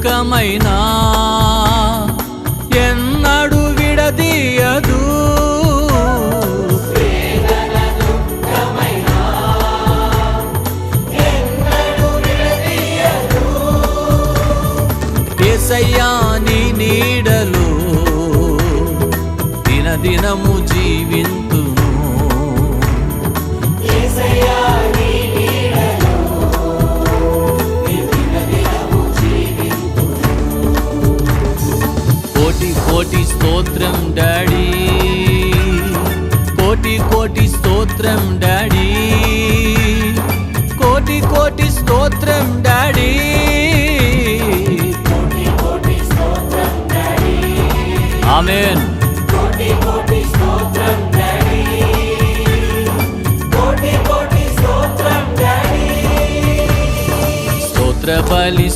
దుఃఖమైనా ఎన్నడు విడదీయదు. యేసయ్యా నీ నీడలో దినదినము జీవింతును. యేసయ్యా నీ నీడలో దినదినము జీవింతును. కోటి కోటి స్తోత్రం డాడీ, కోటి కోటి స్తోత్రం డాడీ, కోటి కోటి స్తోత్రం డాడీ. ఆమేన్. కోటి కోటి స్తోత్రం డాడీ, కోటి కోటి స్తోత్రం డాడీ. స్తోత్ర బలి